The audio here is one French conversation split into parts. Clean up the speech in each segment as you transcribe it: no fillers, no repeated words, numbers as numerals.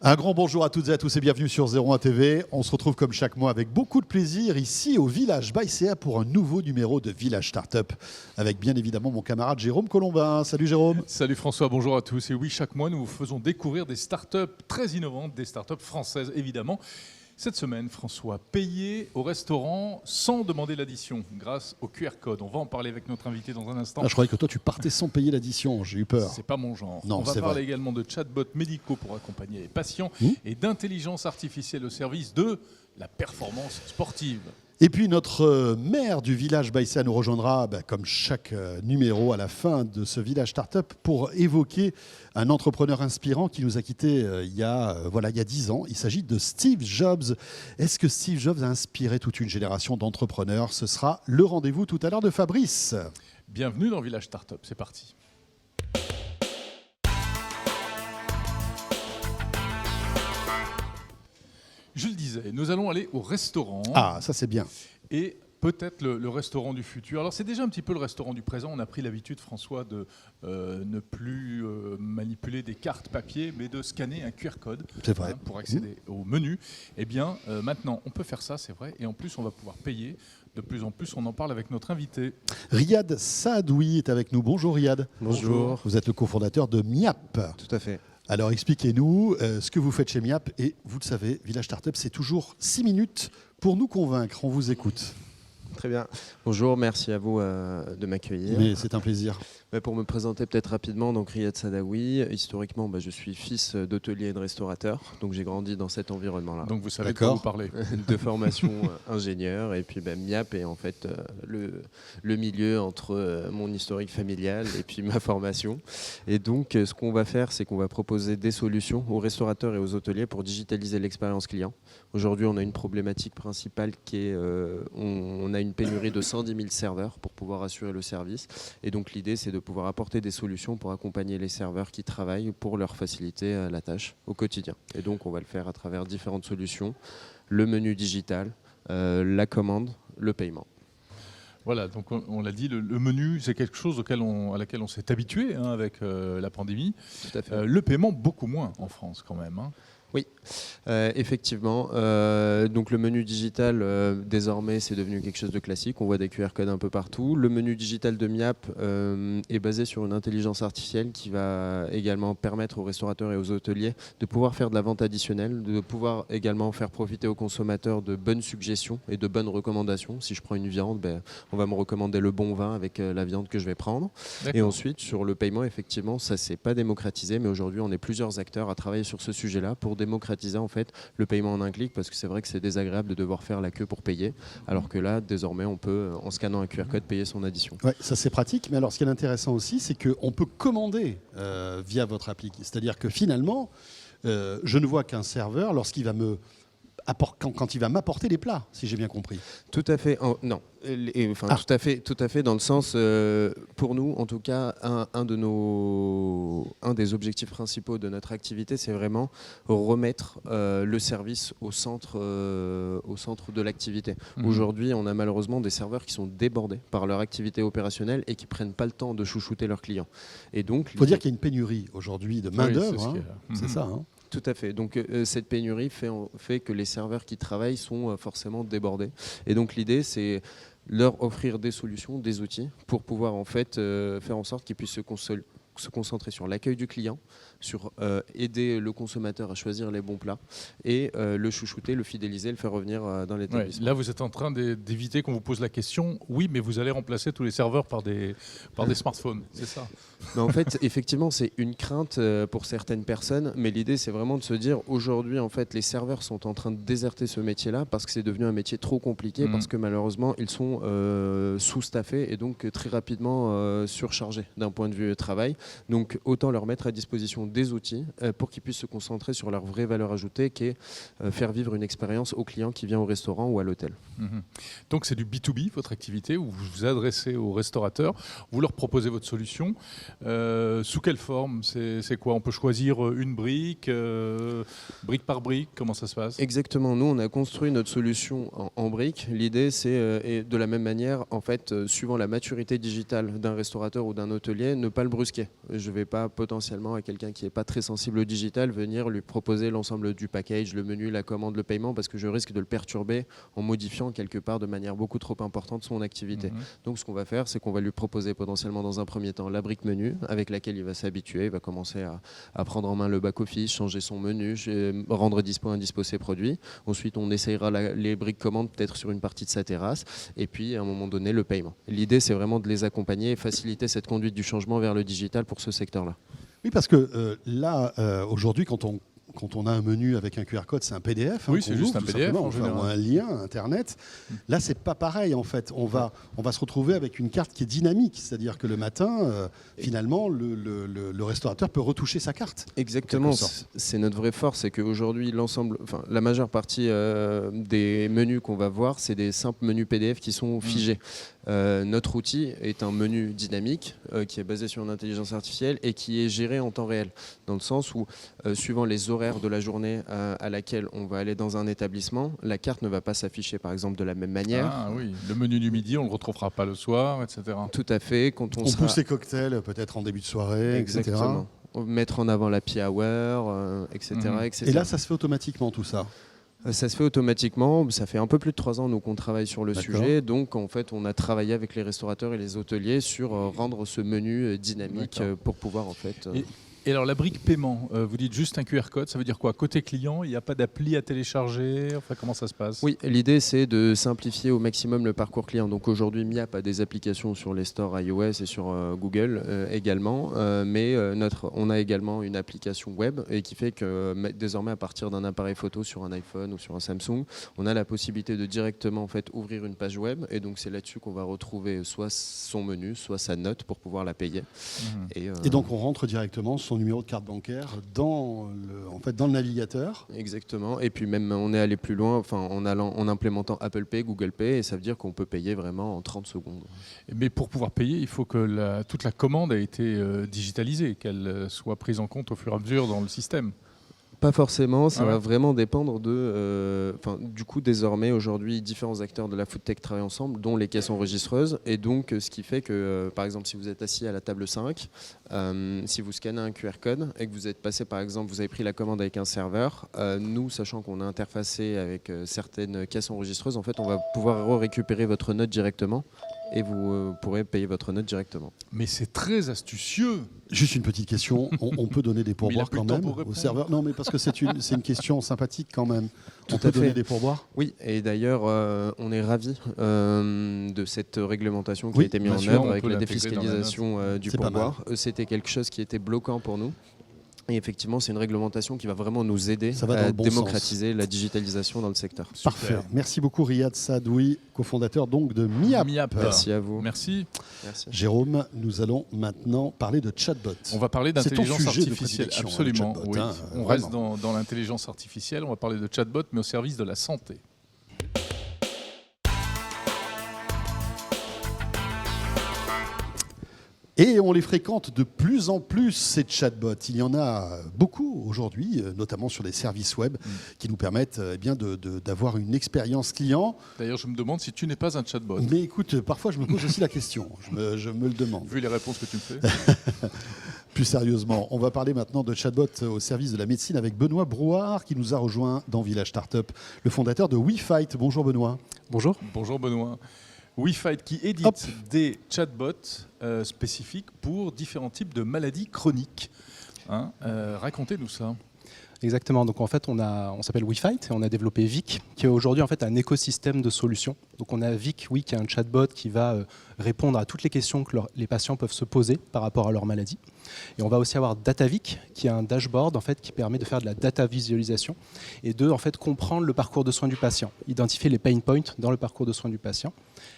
Un grand bonjour à toutes et à tous et bienvenue sur 01 TV. On se retrouve comme chaque mois avec beaucoup de plaisir ici au Village Baïséa pour un nouveau numéro de Village Startup avec bien évidemment mon camarade Jérôme Colombin. Salut Jérôme. Salut François, bonjour à tous. Et oui, chaque mois nous vous faisons découvrir des startups très innovantes, des startups françaises évidemment. Cette semaine, François, payer au restaurant sans demander l'addition grâce au QR code. On va en parler avec notre invité dans un instant. Ah, je croyais que toi tu partais sans payer l'addition, j'ai eu peur. C'est pas mon genre. Non, on va c'est parler vrai. également de chatbots médicaux pour accompagner les patients et d'intelligence artificielle au service de la performance sportive. Et puis notre maire du village Baïséa nous rejoindra, comme chaque numéro à la fin de ce village startup pour évoquer un entrepreneur inspirant qui nous a quittés il y a 10 ans. Il s'agit de Steve Jobs. Est-ce que Steve Jobs a inspiré toute une génération d'entrepreneurs? Ce sera le rendez-vous tout à l'heure de Fabrice. Bienvenue dans Village Startup, c'est parti. Je le disais, nous allons aller au restaurant. Ah, ça c'est bien. Et peut-être le restaurant du futur. Alors c'est déjà un petit peu le restaurant du présent. On a pris l'habitude, François, de ne plus manipuler des cartes papier, mais de scanner un QR code pour accéder au menu. Eh bien, maintenant, on peut faire ça, c'est vrai. Et en plus, on va pouvoir payer. De plus en plus, on en parle avec notre invité. Riyad Saadoui est avec nous. Bonjour Riyad. Bonjour. Vous êtes le cofondateur de Miap. Tout à fait. Alors expliquez-nous ce que vous faites chez Miap. Et vous le savez, Village Startup, c'est toujours 6 minutes pour nous convaincre. On vous écoute. Très bien. Bonjour, merci à vous de m'accueillir. Mais c'est un plaisir. Pour me présenter peut-être rapidement, donc Riyad Saadoui, historiquement je suis fils d'hôtelier et de restaurateur, donc j'ai grandi dans cet environnement-là. Donc vous savez de quoi vous parlez. De formation ingénieur, et puis Miap est en fait le milieu entre mon historique familial et puis ma formation. Et donc ce qu'on va faire, c'est qu'on va proposer des solutions aux restaurateurs et aux hôteliers pour digitaliser l'expérience client. Aujourd'hui, on a une problématique principale qui est on a une pénurie de 110 000 serveurs pour pouvoir assurer le service. Et donc l'idée, c'est de pouvoir apporter des solutions pour accompagner les serveurs qui travaillent pour leur faciliter la tâche au quotidien. Et donc on va le faire à travers différentes solutions, le menu digital, la commande, le paiement. Voilà, donc on l'a dit, le menu, c'est quelque chose à laquelle on s'est habitué avec la pandémie. Tout à fait. Le paiement, beaucoup moins en France quand même. Oui, effectivement. Donc le menu digital, désormais, c'est devenu quelque chose de classique. On voit des QR codes un peu partout. Le menu digital de Miap est basé sur une intelligence artificielle qui va également permettre aux restaurateurs et aux hôteliers de pouvoir faire de la vente additionnelle, de pouvoir également faire profiter aux consommateurs de bonnes suggestions et de bonnes recommandations. Si je prends une viande, on va me recommander le bon vin avec la viande que je vais prendre. Et ensuite, sur le paiement, effectivement, ça ne s'est pas démocratisé, mais aujourd'hui, on est plusieurs acteurs à travailler sur ce sujet-là pour démocratiser en fait le paiement en un clic, parce que c'est vrai que c'est désagréable de devoir faire la queue pour payer, alors que là désormais on peut en scannant un QR code payer son addition. Ouais, ça c'est pratique, mais alors ce qui est intéressant aussi, c'est qu'on peut commander via votre appli, c'est-à-dire que finalement je ne vois qu'un serveur lorsqu'il va quand il va m'apporter les plats, si j'ai bien compris. Tout à fait, non. Tout à fait dans le sens, pour nous en tout cas, un des objectifs principaux de notre activité, c'est vraiment remettre le service au centre de l'activité. Aujourd'hui, on a malheureusement des serveurs qui sont débordés par leur activité opérationnelle et qui prennent pas le temps de chouchouter leurs clients. Et donc, il faut dire qu'il y a une pénurie aujourd'hui de main-d'œuvre, c'est ça. Tout à fait. Donc cette pénurie fait que les serveurs qui travaillent sont forcément débordés. Et donc l'idée, c'est leur offrir des solutions, des outils pour pouvoir en fait faire en sorte qu'ils puissent se concentrer sur l'accueil du client, sur aider le consommateur à choisir les bons plats et le chouchouter, le fidéliser, le faire revenir dans l'établissement. Là, vous êtes en train d'éviter qu'on vous pose la question. Oui, mais vous allez remplacer tous les serveurs par des smartphones, c'est ça? Mais en fait, effectivement, c'est une crainte pour certaines personnes, mais l'idée, c'est vraiment de se dire, aujourd'hui, en fait, les serveurs sont en train de déserter ce métier-là parce que c'est devenu un métier trop compliqué, parce que malheureusement, ils sont sous-staffés et donc très rapidement surchargés d'un point de vue travail. Donc, autant leur mettre à disposition des outils pour qu'ils puissent se concentrer sur leur vraie valeur ajoutée, qui est faire vivre une expérience au client qui vient au restaurant ou à l'hôtel. Donc c'est du B2B, votre activité, où vous vous adressez aux restaurateurs, vous leur proposez votre solution. Sous quelle forme? C'est quoi? On peut choisir une brique, brique par brique, comment ça se passe? Exactement, nous on a construit notre solution en briques. L'idée c'est, de la même manière, en fait, suivant la maturité digitale d'un restaurateur ou d'un hôtelier, ne pas le brusquer. Je ne vais pas potentiellement à quelqu'un qui n'est pas très sensible au digital venir lui proposer l'ensemble du package, le menu, la commande, le paiement, parce que je risque de le perturber en modifiant quelque part de manière beaucoup trop importante son activité. Donc ce qu'on va faire, c'est qu'on va lui proposer potentiellement dans un premier temps la brique menu avec laquelle il va s'habituer, il va commencer à prendre en main le back-office, changer son menu, rendre indispo ses produits. Ensuite, on essayera les briques commandes peut-être sur une partie de sa terrasse et puis à un moment donné le paiement. L'idée, c'est vraiment de les accompagner et faciliter cette conduite du changement vers le digital pour ce secteur-là. Oui, parce que là, aujourd'hui, quand on a un menu avec un QR code, c'est un PDF. Oui, c'est juste un PDF ou un lien Internet. Là, c'est pas pareil en fait. On va se retrouver avec une carte qui est dynamique, c'est-à-dire que le matin, finalement, le restaurateur peut retoucher sa carte. Exactement. C'est notre vraie force, c'est qu'aujourd'hui, la majeure partie des menus qu'on va voir, c'est des simples menus PDF qui sont figés. Notre outil est un menu dynamique qui est basé sur une intelligence artificielle et qui est géré en temps réel, dans le sens où, suivant les horaires de la journée à laquelle on va aller dans un établissement, la carte ne va pas s'afficher par exemple de la même manière. Ah oui, le menu du midi, on ne le retrouvera pas le soir, etc. Tout à fait. Quand on pousse les cocktails peut-être en début de soirée, exactement. Etc. Mettre en avant l'happy hour, etc., etc. Et là, ça se fait automatiquement tout ça? Ça se fait automatiquement. Ça fait un peu plus de 3 ans nous, qu'on travaille sur le sujet. Donc, en fait, on a travaillé avec les restaurateurs et les hôteliers sur rendre ce menu dynamique pour pouvoir, en fait... Et alors, la brique paiement, vous dites juste un QR code, ça veut dire quoi? Côté client, il n'y a pas d'appli à télécharger? Enfin, comment ça se passe? Oui, l'idée, c'est de simplifier au maximum le parcours client. Donc aujourd'hui, Miap a des applications sur les stores iOS et sur Google également. Mais on a également une application web et qui fait que désormais, à partir d'un appareil photo sur un iPhone ou sur un Samsung, on a la possibilité de directement en fait, ouvrir une page web. Et donc, c'est là-dessus qu'on va retrouver soit son menu, soit sa note pour pouvoir la payer. Et donc, on rentre directement son numéro de carte bancaire dans le navigateur. Exactement. Et puis même on est allé plus loin en implémentant Apple Pay, Google Pay, et ça veut dire qu'on peut payer vraiment en 30 secondes. Mais pour pouvoir payer, il faut que toute la commande ait été digitalisée, qu'elle soit prise en compte au fur et à mesure dans le système. Pas forcément, ça va vraiment dépendre du coup, désormais, aujourd'hui, différents acteurs de la food tech travaillent ensemble, dont les caisses enregistreuses. Et donc, ce qui fait que, par exemple, si vous êtes assis à la table 5, si vous scannez un QR code et que vous êtes passé, par exemple, vous avez pris la commande avec un serveur, nous, sachant qu'on a interfacé avec certaines caisses enregistreuses, en fait, on va pouvoir récupérer votre note directement et vous pourrez payer votre note directement. Mais c'est très astucieux. Juste une petite question, on peut donner des pourboires quand même au serveur? Non, mais parce que c'est une question sympathique quand même. On peut donner des pourboires? Oui, et d'ailleurs, on est ravis de cette réglementation qui a été mise en œuvre avec la défiscalisation du pourboire. C'était quelque chose qui était bloquant pour nous. Et effectivement, c'est une réglementation qui va vraiment nous aider à démocratiser la digitalisation dans le secteur. Parfait. Merci beaucoup Riyad Sadoui, cofondateur donc de Miap. Merci à vous. Merci. Jérôme, nous allons maintenant parler de chatbot. On va parler d'intelligence artificielle. Absolument. Chatbot, oui. On reste dans l'intelligence artificielle. On va parler de chatbot, mais au service de la santé. Et on les fréquente de plus en plus, ces chatbots. Il y en a beaucoup aujourd'hui, notamment sur les services web, qui nous permettent d'avoir une expérience client. D'ailleurs, je me demande si tu n'es pas un chatbot. Mais écoute, parfois je me pose aussi la question, je me le demande. Vu les réponses que tu me fais. Plus sérieusement, on va parler maintenant de chatbot au service de la médecine avec Benoît Brouard, qui nous a rejoint dans Village Startup, le fondateur de WeFight. Bonjour Benoît. Bonjour. Bonjour Benoît. WeFight qui édite des chatbots spécifiques pour différents types de maladies chroniques. Racontez-nous ça. Exactement. Donc en fait, on s'appelle WeFight et on a développé Vic, qui est aujourd'hui en fait un écosystème de solutions. Donc on a Vic, qui est un chatbot qui va répondre à toutes les questions que les patients peuvent se poser par rapport à leur maladie. Et on va aussi avoir DataVic, qui est un dashboard en fait qui permet de faire de la data visualisation et de en fait comprendre le parcours de soins du patient, identifier les pain points dans le parcours de soins du patient.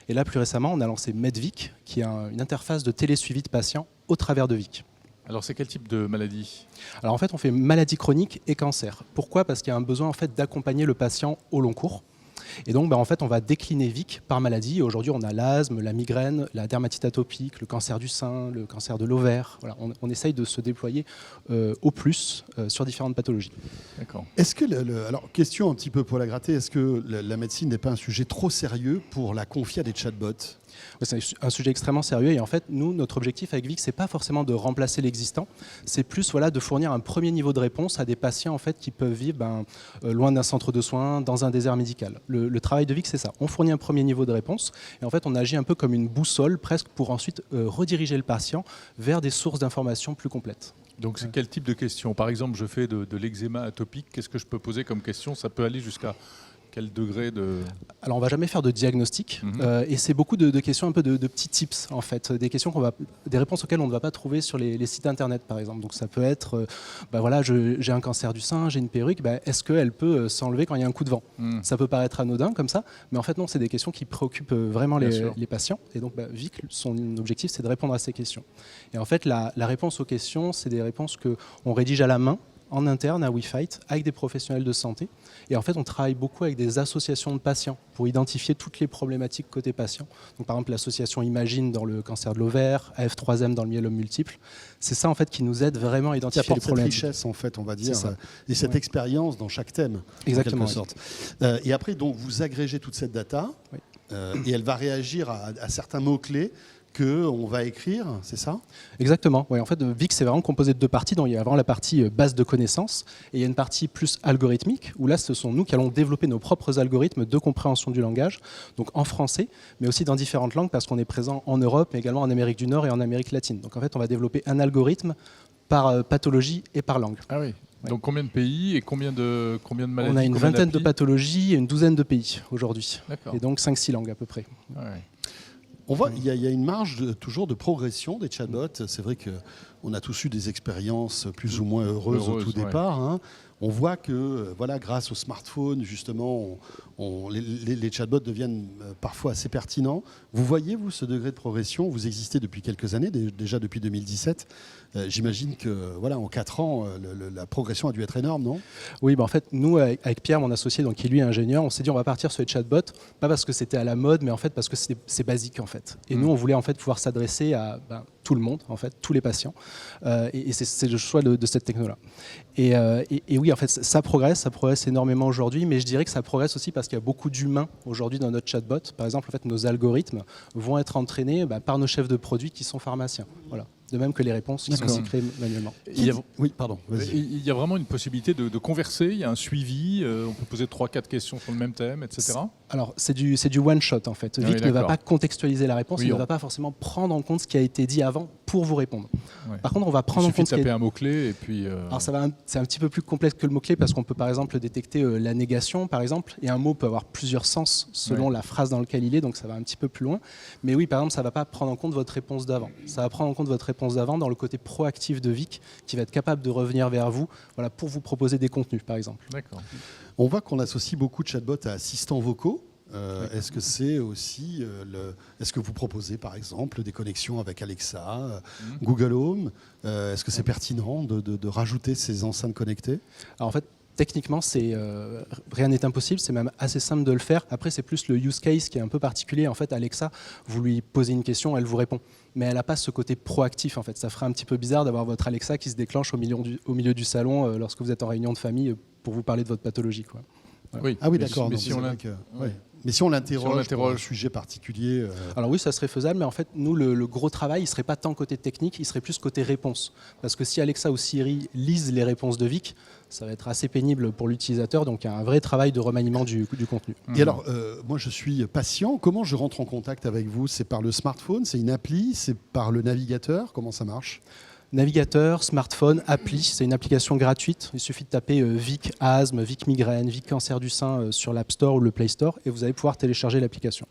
Et là, plus récemment, on a lancé MedVic, qui est une interface de télésuivi de patients au travers de Vic. Alors, c'est quel type de maladie? Alors, en fait, on fait maladie chronique et cancer. Pourquoi? Parce qu'il y a un besoin en fait, d'accompagner le patient au long cours. Et donc, en fait, on va décliner Vic par maladie. Aujourd'hui, on a l'asthme, la migraine, la dermatite atopique, le cancer du sein, le cancer de l'ovaire. Voilà, on essaye de se déployer au plus sur différentes pathologies. D'accord. Est-ce que, alors, question un petit peu pour la gratter, est-ce que la médecine n'est pas un sujet trop sérieux pour la confier à des chatbots ? C'est un sujet extrêmement sérieux et en fait, nous, notre objectif avec Vic, c'est pas forcément de remplacer l'existant, c'est plus de fournir un premier niveau de réponse à des patients en fait, qui peuvent vivre loin d'un centre de soins, dans un désert médical. Le travail de Vic, c'est ça. On fournit un premier niveau de réponse et en fait, on agit un peu comme une boussole presque pour ensuite rediriger le patient vers des sources d'informations plus complètes. Donc c'est quel type de questions ? Par exemple, je fais de l'eczéma atopique, qu'est-ce que je peux poser comme question ? Ça peut aller jusqu'à quel degré de... Alors on ne va jamais faire de diagnostic et c'est beaucoup de questions un peu de petits tips en fait, des réponses auxquelles on ne va pas trouver sur les sites internet par exemple. Donc ça peut être, j'ai un cancer du sein, j'ai une perruque, est-ce qu'elle peut s'enlever quand il y a un coup de vent ? Ça peut paraître anodin comme ça, mais en fait non, c'est des questions qui préoccupent vraiment les patients. Et donc Vic, son objectif c'est de répondre à ces questions. Et en fait la réponse aux questions, c'est des réponses qu'on rédige à la main, en interne à WeFight avec des professionnels de santé. Et en fait, on travaille beaucoup avec des associations de patients pour identifier toutes les problématiques côté patient. Donc, par exemple, l'association Imagine dans le cancer de l'ovaire, AF3M dans le myélome multiple. C'est ça en fait qui nous aide vraiment à identifier les problématiques. Cette richesse en fait, on va dire, et cette expérience dans chaque thème. Exactement. En quelque sorte. Et après, donc, vous agrégez toute cette data et elle va réagir à certains mots-clés qu'on va écrire, c'est ça ? Exactement. Oui, en fait, Vic, c'est vraiment composé de deux parties. Donc, il y a vraiment la partie base de connaissances et il y a une partie plus algorithmique où là, ce sont nous qui allons développer nos propres algorithmes de compréhension du langage, donc en français, mais aussi dans différentes langues parce qu'on est présent en Europe, mais également en Amérique du Nord et en Amérique latine. Donc, en fait, on va développer un algorithme par pathologie et par langue. Ah oui. Donc combien de pays et combien de maladies ? On a une vingtaine de pathologies et une douzaine de pays aujourd'hui. Et donc 5-6 langues à peu près. Ah ouais. On voit qu'il y a une marge toujours de progression des chatbots. C'est vrai qu'on a tous eu des expériences plus ou moins heureuses au tout départ. Hein. On voit que grâce au smartphone, justement, les chatbots deviennent parfois assez pertinents. Vous voyez, vous, ce degré de progression ? Vous existez depuis quelques années, déjà depuis 2017. J'imagine que en 4 ans, la progression a dû être énorme, non ? Oui, en fait, nous, avec Pierre, mon associé, donc, qui lui est ingénieur, on s'est dit on va partir sur les chatbots, pas parce que c'était à la mode, mais en fait parce que c'est basique en fait. Et nous, on voulait en fait pouvoir s'adresser à tout le monde, en fait, tous les patients. Et c'est le choix de cette techno-là. Et oui, en fait, ça progresse énormément aujourd'hui, mais je dirais que ça progresse aussi parce qu'il y a beaucoup d'humains aujourd'hui dans notre chatbot. Par exemple, en fait, nos algorithmes vont être entraînés par nos chefs de produits qui sont pharmaciens. Voilà. De même que les réponses qui sont créées manuellement. Oui, pardon. Il y a vraiment une possibilité de converser, il y a un suivi, on peut poser 3-4 questions sur le même thème, etc. Alors, c'est du one-shot en fait. Vic ne va pas contextualiser la réponse, il ne va pas forcément prendre en compte ce qui a été dit avant pour vous répondre. Ouais. Par contre, on va prendre en compte... Il suffit de taper un mot-clé et puis... Alors, c'est un petit peu plus complexe que le mot-clé parce qu'on peut par exemple détecter la négation, par exemple, et un mot peut avoir plusieurs sens selon la phrase dans laquelle il est, donc ça va un petit peu plus loin. Mais oui, par exemple, ça ne va pas prendre en compte votre réponse d'avant. Ça va prendre en compte votre réponse d'avant dans le côté proactif de Vic qui va être capable de revenir vers vous pour vous proposer des contenus, par exemple. D'accord. On voit qu'on associe beaucoup de chatbots à assistants vocaux. Est-ce que c'est aussi est-ce que vous proposez par exemple des connexions avec Alexa, Google Home ? Est-ce que c'est pertinent de rajouter ces enceintes connectées ? Alors en fait, techniquement, rien n'est impossible, c'est même assez simple de le faire. Après, c'est plus le use case qui est un peu particulier. En fait, Alexa, vous lui posez une question, elle vous répond. Mais elle n'a pas ce côté proactif. En fait, ça ferait un petit peu bizarre d'avoir votre Alexa qui se déclenche au milieu du salon lorsque vous êtes en réunion de famille pour vous parler de votre pathologie, quoi. Voilà. Oui. Ah oui, d'accord. Mais si on l'interroge sur un sujet particulier... Alors oui, ça serait faisable, mais en fait, nous, le gros travail, il ne serait pas tant côté technique, il serait plus côté réponse. Parce que si Alexa ou Siri lisent les réponses de Vic, ça va être assez pénible pour l'utilisateur, donc il y a un vrai travail de remaniement du contenu. Et alors, moi je suis patient, comment je rentre en contact avec vous ? C'est par le smartphone, c'est une appli, c'est par le navigateur, comment ça marche ? Navigateur, smartphone, appli, c'est une application gratuite. Il suffit de taper Vic asthme, Vic migraine, Vic cancer du sein sur l'App Store ou le Play Store et vous allez pouvoir télécharger l'application.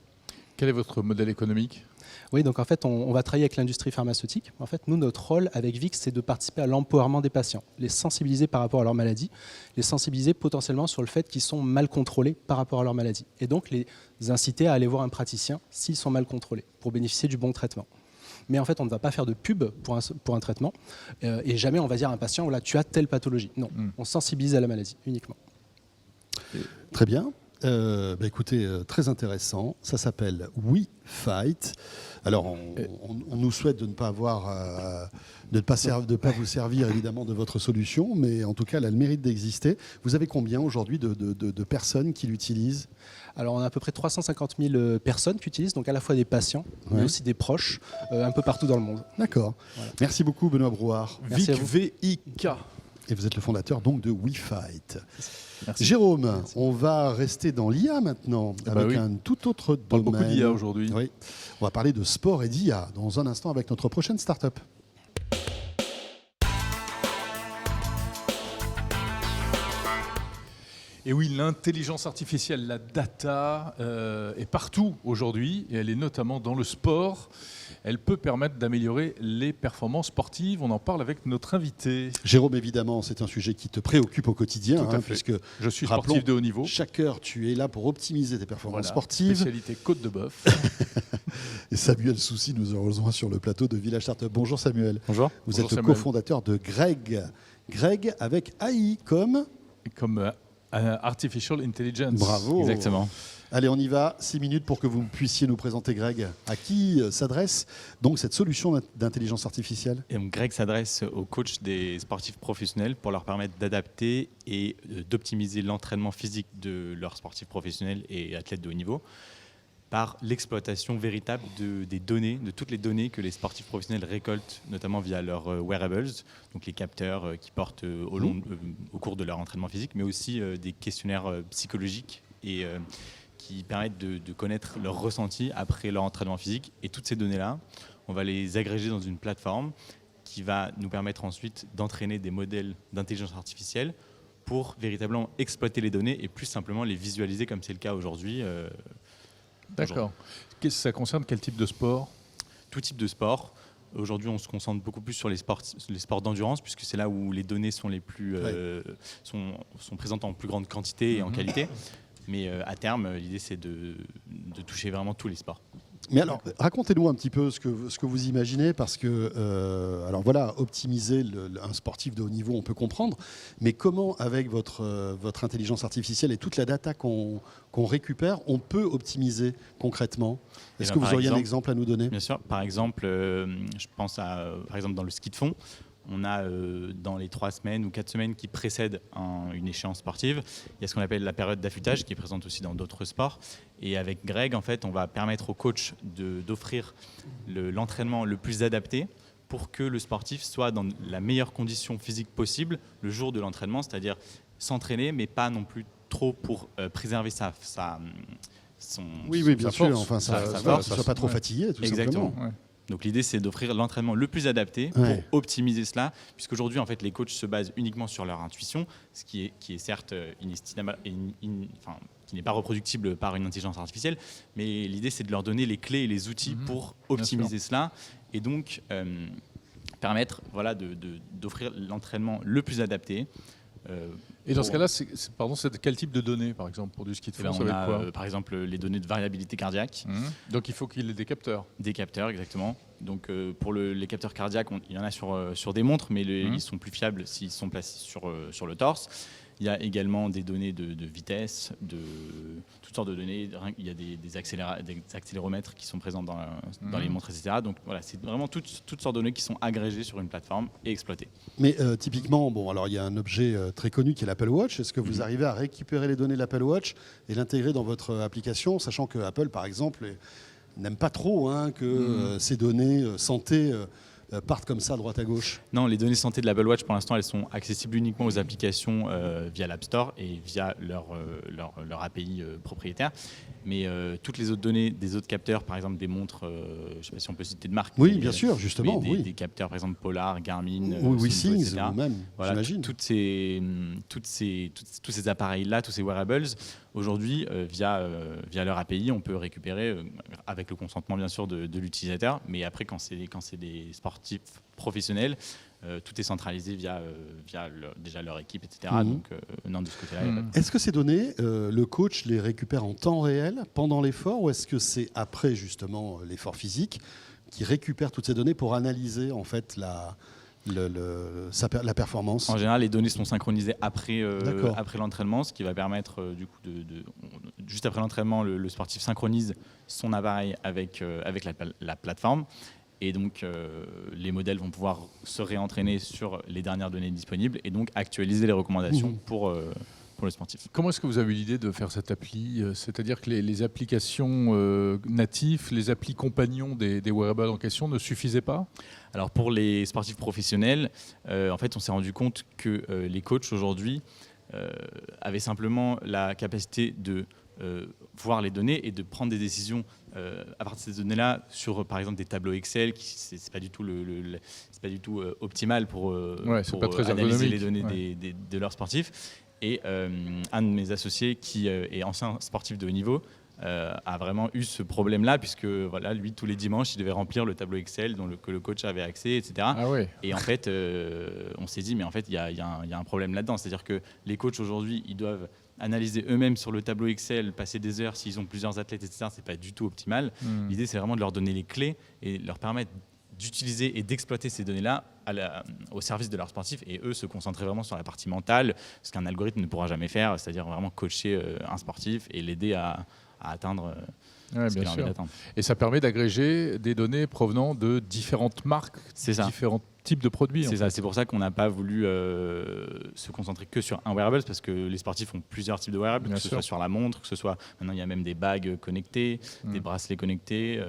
Quel est votre modèle économique ? Oui, donc en fait, on va travailler avec l'industrie pharmaceutique. En fait, nous, notre rôle avec Vic, c'est de participer à l'empowerment des patients, les sensibiliser par rapport à leur maladie, les sensibiliser potentiellement sur le fait qu'ils sont mal contrôlés par rapport à leur maladie. Et donc, les inciter à aller voir un praticien s'ils sont mal contrôlés pour bénéficier du bon traitement. Mais en fait, on ne va pas faire de pub pour un traitement et jamais on va dire à un patient, voilà, tu as telle pathologie. Non, on sensibilise à la maladie uniquement. Très bien. Écoutez, très intéressant. Ça s'appelle WeFight. Alors, on nous souhaite de ne pas pas vous servir évidemment de votre solution, mais en tout cas, elle a le mérite d'exister. Vous avez combien aujourd'hui de personnes qui l'utilisent ? Alors, on a à peu près 350 000 personnes qui utilisent, donc à la fois des patients, mais aussi des proches, un peu partout dans le monde. D'accord. Voilà. Merci beaucoup, Benoît Brouard. Merci à vous. VIK. Et vous êtes le fondateur donc de WeFight. Merci. Jérôme, Merci. On va rester dans l'IA maintenant, avec un tout autre domaine. On parle beaucoup d'IA aujourd'hui. Oui. On va parler de sport et d'IA dans un instant avec notre prochaine start-up. Et oui, l'intelligence artificielle, la data est partout aujourd'hui, et elle est notamment dans le sport. Elle peut permettre d'améliorer les performances sportives. On en parle avec notre invité. Jérôme, évidemment, c'est un sujet qui te préoccupe au quotidien. Tout à fait. Puisque, je suis sportif de haut niveau. Chaque heure, tu es là pour optimiser tes performances sportives. Spécialité côte de bœuf. Et Samuel Soucy nous a rejoint sur le plateau de Village Startup. Bonjour Samuel. Bonjour. Vous êtes le cofondateur de Greg. Greg avec AI comme Artificial Intelligence. Bravo. Exactement. Allez, on y va. 6 minutes pour que vous puissiez nous présenter Greg. À qui s'adresse donc cette solution d'intelligence artificielle ? Et donc Greg s'adresse aux coachs des sportifs professionnels pour leur permettre d'adapter et d'optimiser l'entraînement physique de leurs sportifs professionnels et athlètes de haut niveau par l'exploitation véritable des données, de toutes les données que les sportifs professionnels récoltent, notamment via leurs wearables, donc les capteurs qu'ils portent au cours de leur entraînement physique, mais aussi des questionnaires psychologiques et qui permettent de connaître leur ressenti après leur entraînement physique. Et toutes ces données-là, on va les agréger dans une plateforme qui va nous permettre ensuite d'entraîner des modèles d'intelligence artificielle pour véritablement exploiter les données et plus simplement les visualiser comme c'est le cas aujourd'hui. D'accord. Ça concerne quel type de sport ? Tout type de sport. Aujourd'hui, on se concentre beaucoup plus sur les sports d'endurance, puisque c'est là où les données sont les plus sont présentes en plus grande quantité et en qualité. Mais à terme, l'idée, c'est de toucher vraiment tous les sports. Mais alors, racontez-nous un petit peu ce que vous imaginez, parce que, alors voilà, optimiser un sportif de haut niveau, on peut comprendre, mais comment, avec votre intelligence artificielle et toute la data qu'on récupère, on peut optimiser concrètement ? Est-ce que vous auriez un exemple à nous donner ? Bien sûr. Par exemple, je pense par exemple dans le ski de fond. On a dans les 3 semaines ou 4 semaines qui précèdent une échéance sportive, il y a ce qu'on appelle la période d'affûtage qui est présente aussi dans d'autres sports. Et avec Greg, en fait, on va permettre au coach d'offrir l'entraînement le plus adapté pour que le sportif soit dans la meilleure condition physique possible le jour de l'entraînement, c'est-à-dire s'entraîner, mais pas non plus trop pour préserver son bien sûr. Force, enfin, ça ne soit pas trop fatigué, tout Exactement. simplement. Ouais. Donc l'idée, c'est d'offrir l'entraînement le plus adapté pour optimiser cela, puisqu'aujourd'hui, en fait, les coachs se basent uniquement sur leur intuition, ce qui est certes inestimable, qui n'est pas reproductible par une intelligence artificielle, mais l'idée, c'est de leur donner les clés et les outils pour optimiser cela, et donc permettre d'offrir l'entraînement le plus adapté. Et dans ce cas-là, c'est quel type de données, par exemple, pour du ski de fond ? On a, par exemple, les données de variabilité cardiaque. Donc il faut qu'il ait des capteurs. Des capteurs, exactement. Donc pour les capteurs cardiaques, il y en a sur des montres, mais ils sont plus fiables s'ils sont placés sur le torse. Il y a également des données de vitesse, de toutes sortes de données. Il y a des accéléromètres qui sont présents dans les montres, etc. Donc voilà, c'est vraiment toutes sortes de données qui sont agrégées sur une plateforme et exploitées. Mais typiquement, alors il y a un objet très connu qui est l'Apple Watch. Est-ce que vous arrivez à récupérer les données de l'Apple Watch et l'intégrer dans votre application, sachant que Apple, par exemple, n'aime pas trop que ces données santé partent comme ça à droite à gauche? Non, les données santé de l'Apple Watch, pour l'instant, elles sont accessibles uniquement aux applications via l'App Store et via leur API propriétaire. Mais toutes les autres données des autres capteurs, par exemple des montres, je ne sais pas si on peut citer de marque. Oui, bien sûr, justement. Des capteurs, par exemple Polar, Garmin, Wissings, etc. même, voilà, j'imagine. Tous ces appareils-là, tous ces wearables, aujourd'hui, via leur API, on peut récupérer, avec le consentement bien sûr de l'utilisateur, mais après quand c'est des sportifs professionnels, tout est centralisé via déjà leur équipe, etc. Donc non, de ce côté-là, Est-ce que ces données, le coach les récupère en temps réel, pendant l'effort, ou est-ce que c'est après justement l'effort physique qui récupère toutes ces données pour analyser en fait la performance? En général, les données sont synchronisées après l'entraînement, ce qui va permettre du coup juste après l'entraînement, le sportif synchronise son appareil avec la plateforme. Et donc, les modèles vont pouvoir se réentraîner sur les dernières données disponibles et donc actualiser les recommandations pour le sportif. Comment est-ce que vous avez eu l'idée de faire cette appli ? C'est-à-dire que les applications natives, les applis compagnons des wearables en question ne suffisaient pas ? Alors, pour les sportifs professionnels, en fait, on s'est rendu compte que les coachs aujourd'hui avaient simplement la capacité de voir les données et de prendre des décisions à partir de ces données-là sur, par exemple, des tableaux Excel, qui c'est pas du tout c'est pas du tout optimal pour analyser les données de leurs sportifs. Et un de mes associés, qui est ancien sportif de haut niveau, a vraiment eu ce problème-là, puisque voilà, lui, tous les dimanches, il devait remplir le tableau Excel que le coach avait accès, etc. Ah ouais. Et en fait, on s'est dit, mais en fait, il y a un problème là-dedans. C'est-à-dire que les coachs aujourd'hui, ils doivent analyser eux-mêmes sur le tableau Excel, passer des heures s'ils ont plusieurs athlètes, etc. C'est pas du tout optimal. L'idée, c'est vraiment de leur donner les clés et leur permettre d'utiliser et d'exploiter ces données-là au service de leurs sportifs, et eux se concentrer vraiment sur la partie mentale, ce qu'un algorithme ne pourra jamais faire, c'est-à-dire vraiment coacher un sportif et l'aider à atteindre ce qu'il a envie d'atteindre. Et ça permet d'agréger des données provenant de différentes marques, différents types de produits. C'est ça, c'est pour ça qu'on n'a pas voulu se concentrer que sur un wearable, parce que les sportifs ont plusieurs types de wearables, que ce soit sur la montre, que ce soit, maintenant il y a même des bagues connectées, des bracelets connectés,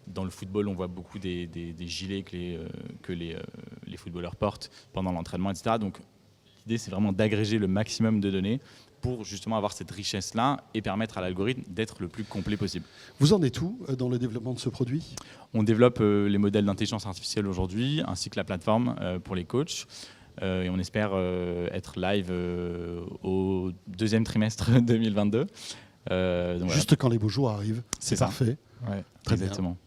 dans le football, on voit beaucoup des gilets que les footballeurs portent pendant l'entraînement, etc. Donc l'idée, c'est vraiment d'agréger le maximum de données pour justement avoir cette richesse-là et permettre à l'algorithme d'être le plus complet possible. Vous en êtes où dans le développement de ce produit ? On développe les modèles d'intelligence artificielle aujourd'hui, ainsi que la plateforme pour les coachs. Et on espère être live au deuxième trimestre 2022. Juste quand les beaux jours arrivent, c'est parfait. Ouais, très exactement. Bien.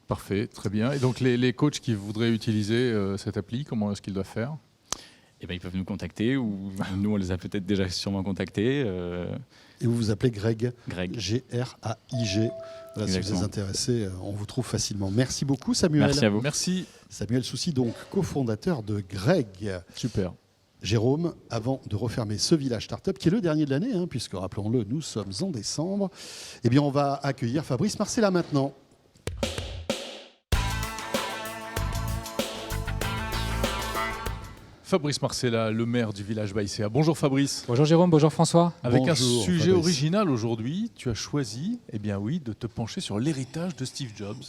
Parfait, très bien. Et donc les coachs qui voudraient utiliser cette appli, comment est-ce qu'ils doivent faire ? Eh ben, ils peuvent nous contacter, ou nous on les a peut-être déjà sûrement contactés. Et vous vous appelez Greg. G-R-A-I-G. Voilà, si vous êtes intéressé, on vous trouve facilement. Merci beaucoup, Samuel. Merci à vous. Merci. Samuel Soucy, donc cofondateur de Greg. Super. Jérôme, avant de refermer ce village startup, qui est le dernier de l'année, puisque rappelons-le, nous sommes en décembre, eh bien on va accueillir Fabrice Marcella maintenant. Fabrice Marcella, le maire du village Baïséa. Bonjour Fabrice. Bonjour Jérôme, bonjour François. Avec Bonjour, un sujet Fabrice. original aujourd'hui, tu as choisi, de te pencher sur l'héritage de Steve Jobs.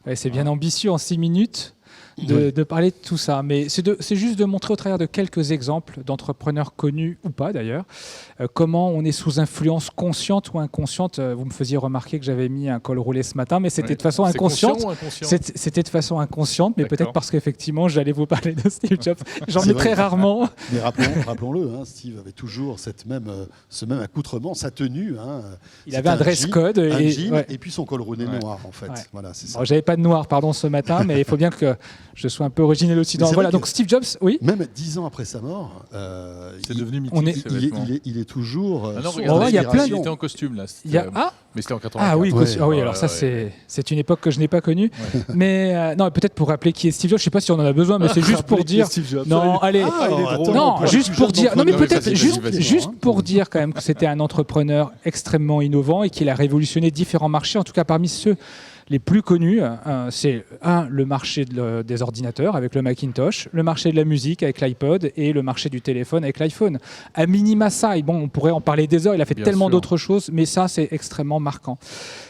Ouais, c'est bien ambitieux en 6 minutes de parler de tout ça, mais c'est juste de montrer au travers de quelques exemples d'entrepreneurs connus ou pas d'ailleurs, comment on est sous influence consciente ou inconsciente. Vous me faisiez remarquer que j'avais mis un col roulé ce matin, mais c'était de façon inconsciente. C'était de façon inconsciente, mais peut-être parce qu'effectivement j'allais vous parler de Steve Jobs. J'en ai très rarement. Mais rappelons-le, Steve avait toujours ce même accoutrement, sa tenue. Il avait un dress code et puis son col roulé noir en fait. Ouais. Voilà, c'est ça. Bon, j'avais pas de noir, pardon, ce matin, mais il faut bien que je sois un peu original aussi. Voilà, donc Steve Jobs, oui. Même 10 ans après sa mort, c'est devenu mythique. Il est toujours. Il y a plein de... Il était en costume là. Mais c'était en 84. Ah oui, alors ça c'est une époque que je n'ai pas connue. Ouais. Mais non, peut-être pour rappeler qui est Steve Jobs, je ne sais pas si on en a besoin, mais c'est juste pour dire. Non, allez, juste pour dire. Non, mais peut-être juste pour dire quand même que c'était un entrepreneur extrêmement innovant et qu'il a révolutionné différents marchés, en tout cas parmi ceux les plus connus, c'est le marché des ordinateurs avec le Macintosh, le marché de la musique avec l'iPod et le marché du téléphone avec l'iPhone. À minima ça, et bon, on pourrait en parler des heures, il a fait tellement d'autres choses, mais ça c'est extrêmement marquant.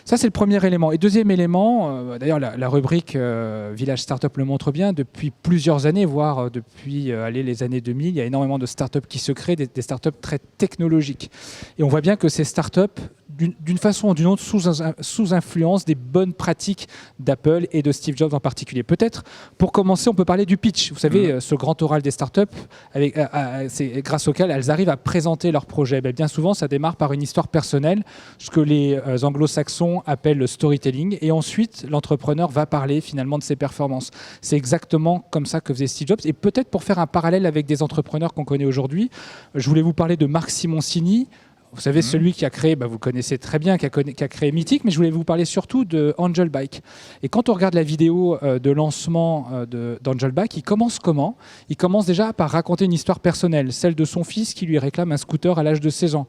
Ça c'est le premier élément. Et deuxième élément, d'ailleurs la rubrique Village Startup le montre bien, depuis plusieurs années, voire depuis les années 2000, il y a énormément de startups qui se créent, des startups très technologiques. Et on voit bien que ces startups, d'une façon ou d'une autre, sous influence des bonnes pratiques d'Apple et de Steve Jobs en particulier. Peut-être, pour commencer, on peut parler du pitch. Vous savez, ce grand oral des startups, c'est grâce auquel elles arrivent à présenter leurs projets. Bien souvent, ça démarre par une histoire personnelle, ce que les anglo-saxons appellent le storytelling, et ensuite, l'entrepreneur va parler finalement de ses performances. C'est exactement comme ça que faisait Steve Jobs. Et peut-être pour faire un parallèle avec des entrepreneurs qu'on connaît aujourd'hui, je voulais vous parler de Marc Simoncini. Vous savez, celui qui a créé, vous connaissez très bien, qui a créé Mythic, mais je voulais vous parler surtout de Angel Bike. Et quand on regarde la vidéo de lancement d'Angel Bike, il commence comment ? Il commence déjà par raconter une histoire personnelle, celle de son fils qui lui réclame un scooter à l'âge de 16 ans.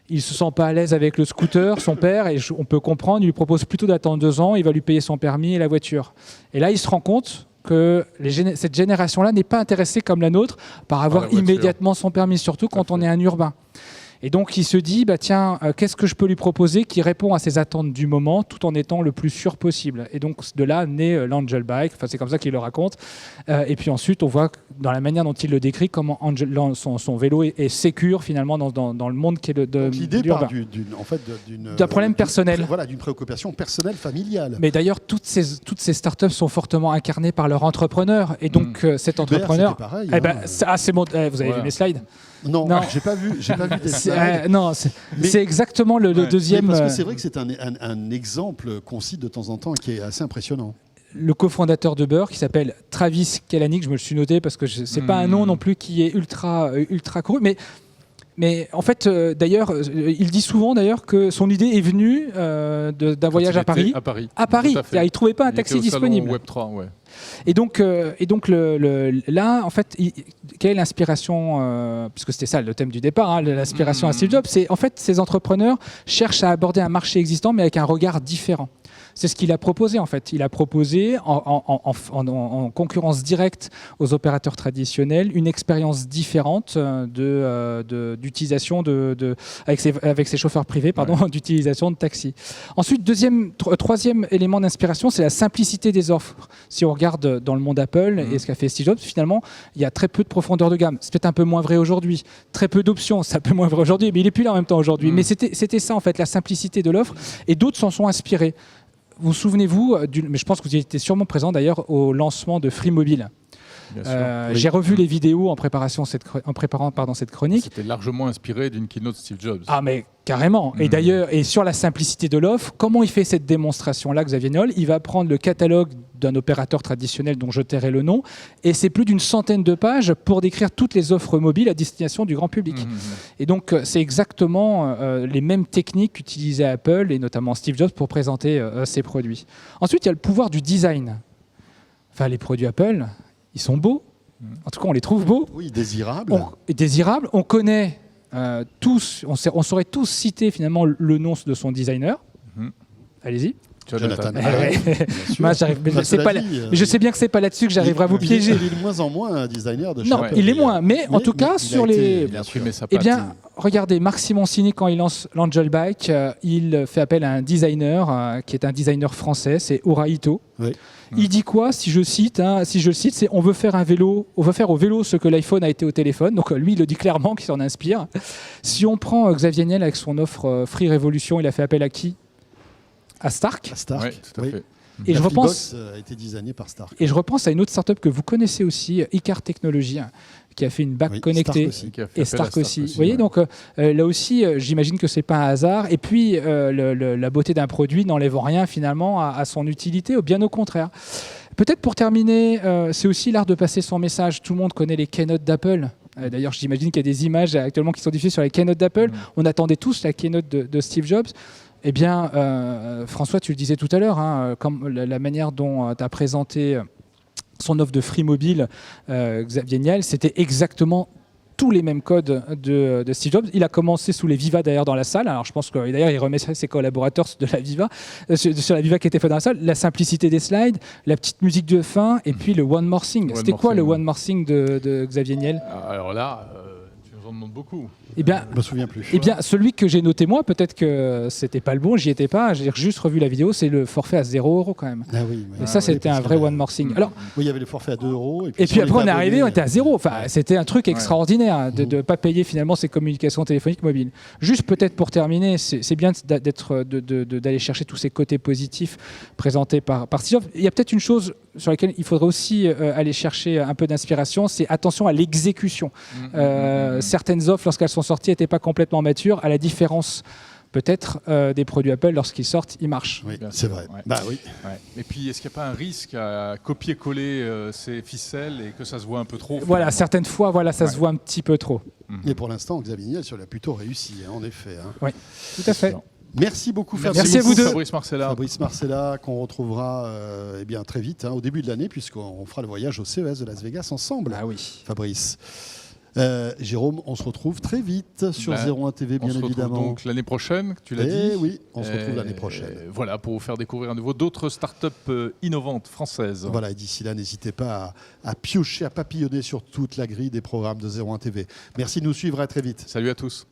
il se sent pas à l'aise avec le scooter, son père, et on peut comprendre, il lui propose plutôt d'attendre 2 ans, il va lui payer son permis et la voiture. Et là, il se rend compte que cette génération-là n'est pas intéressée comme la nôtre par avoir immédiatement son permis, surtout quand on est un urbain. Et donc il se dit, tiens, qu'est-ce que je peux lui proposer qui répond à ses attentes du moment tout en étant le plus sûr possible. Et donc de là naît l'Angel Bike, enfin, c'est comme ça qu'il le raconte. Et puis ensuite on voit dans la manière dont il le décrit comment son vélo est sécure finalement dans le monde qui est de l'idée part d'un problème personnel. Voilà, d'une préoccupation personnelle, familiale. Mais d'ailleurs toutes ces startups sont fortement incarnées par leur entrepreneur. Et donc cet entrepreneur... Pareil, c'est bon, vous avez vu mes slides ? Non, j'ai pas vu des slides. C'est exactement le deuxième. Parce que c'est vrai que c'est un exemple qu'on cite de temps en temps qui est assez impressionnant. Le cofondateur de Uber qui s'appelle Travis Kalanick, je me le suis noté parce que c'est pas un nom non plus qui est ultra couru, mais en fait, d'ailleurs, il dit souvent d'ailleurs que son idée est venue d'un voyage à Paris. À Paris. Il trouvait pas un taxi disponible. Web3, ouais. Et donc là, en fait, quelle est l'inspiration puisque c'était ça le thème du départ, l'inspiration à Steve Jobs, c'est en fait ces entrepreneurs cherchent à aborder un marché existant mais avec un regard différent. C'est ce qu'il a proposé en fait. Il a proposé en concurrence directe aux opérateurs traditionnels une expérience différente d'utilisation avec ses chauffeurs privés, d'utilisation de taxi. Ensuite, troisième élément d'inspiration, c'est la simplicité des offres. Si on regarde dans le monde Apple et ce qu'a fait Steve Jobs, finalement, il y a très peu de profondeur de gamme. C'est peut-être un peu moins vrai aujourd'hui. Très peu d'options, c'est un peu moins vrai aujourd'hui, mais il n'est plus là en même temps aujourd'hui. Mais c'était ça en fait, la simplicité de l'offre. Et d'autres s'en sont inspirés. Vous souvenez-vous, mais je pense que vous y étiez sûrement présent d'ailleurs au lancement de Free Mobile. J'ai revu les vidéos en préparant cette chronique. C'était largement inspiré d'une keynote Steve Jobs. Ah mais carrément. Et d'ailleurs, et sur la simplicité de l'offre, comment il fait cette démonstration-là, Xavier Niol ? Il va prendre le catalogue d'un opérateur traditionnel dont je tairai le nom, et c'est plus d'une centaine de pages pour décrire toutes les offres mobiles à destination du grand public. Et donc c'est exactement les mêmes techniques qu'utilisait Apple et notamment Steve Jobs pour présenter ses produits. Ensuite, il y a le pouvoir du design. Enfin, les produits Apple, ils sont beaux. En tout cas, on les trouve beaux. Oui, désirables. Désirables. On connaît tous, on saurait tous citer finalement le nom de son designer. Allez-y. Jonathan. Moi, je sais bien que c'est pas là-dessus que j'arriverai à vous piéger. Il est de moins en moins un designer de Non, il est moins. Mais en tout cas, sur les. Eh bien, regardez, Marc Simoncini, quand il lance l'Angel Bike, il fait appel à un designer qui est un designer français, c'est Ora Ito. Oui. Il dit quoi, si je le cite, c'est on veut faire au vélo ce que l'iPhone a été au téléphone. Donc lui, il le dit clairement, qu'il s'en inspire. Si on prend Xavier Niel avec son offre Free Revolution, il a fait appel à qui ? À Stark. Stark, oui, tout à fait. Et je repense a été designé par Stark. Et je repense à une autre startup que vous connaissez aussi, Icar Technologies, qui a fait une bague connectée. Stark aussi. Vous voyez, donc là aussi, j'imagine que c'est pas un hasard. Et puis, la beauté d'un produit n'enlève rien finalement à son utilité, bien au contraire. Peut-être pour terminer, c'est aussi l'art de passer son message. Tout le monde connaît les keynotes d'Apple. D'ailleurs, j'imagine qu'il y a des images actuellement qui sont diffusées sur les keynotes d'Apple. On attendait tous la keynote de Steve Jobs. Eh bien, François, tu le disais tout à l'heure, comme la manière dont tu as présenté son offre de Free Mobile, Xavier Niel, c'était exactement tous les mêmes codes de Steve Jobs. Il a commencé sous les Viva d'ailleurs dans la salle. Alors je pense que d'ailleurs il remet ses collaborateurs de la Viva, sur la Viva qui était faite dans la salle. La simplicité des slides, la petite musique de fin et puis le One More Thing. C'était quoi le One More Thing de Xavier Niel ? Alors là, tu nous en demandes beaucoup. Eh bien, je me souviens plus. Eh bien, celui que j'ai noté moi, peut-être que c'était pas le bon, j'y étais pas. J'ai juste revu la vidéo, c'est le forfait à 0 € quand même. Ah oui. Et ça, c'était un vrai one more thing. Alors, oui, il y avait le forfait à 2 €. Et puis après, on est arrivé, on était à 0. Enfin, c'était un truc extraordinaire de ne pas payer finalement ses communications téléphoniques mobiles. Juste peut-être pour terminer, c'est bien d'aller chercher tous ces côtés positifs présentés par Steve Jobs. Il y a peut-être une chose sur laquelle il faudrait aussi aller chercher un peu d'inspiration, c'est attention à l'exécution. Certaines offres, lorsqu'elles sont sorties, n'étaient pas complètement matures, à la différence peut-être des produits Apple, lorsqu'ils sortent, ils marchent. Oui, c'est vrai. Ouais. Bah oui. Ouais. Et puis, est-ce qu'il n'y a pas un risque à copier-coller ces ficelles et que ça se voit un peu trop ? Voilà, certaines fois, ça se voit un petit peu trop. Mais pour l'instant, Xavier Niel, sur l'a plutôt réussi, en effet. Oui, tout à fait. Merci beaucoup, Fabrice. Merci à vous deux. Fabrice Marcella, qu'on retrouvera très vite, au début de l'année, puisqu'on fera le voyage au CES de Las Vegas ensemble. Ah oui. Fabrice. Jérôme, on se retrouve très vite sur 01 TV, bien évidemment. On se retrouve donc l'année prochaine, tu l'as dit. Oui, on se retrouve l'année prochaine. Voilà, pour vous faire découvrir à nouveau d'autres startups innovantes françaises. Voilà, et d'ici là, n'hésitez pas à piocher, à papillonner sur toute la grille des programmes de 01 TV. Merci de nous suivre, à très vite. Salut à tous.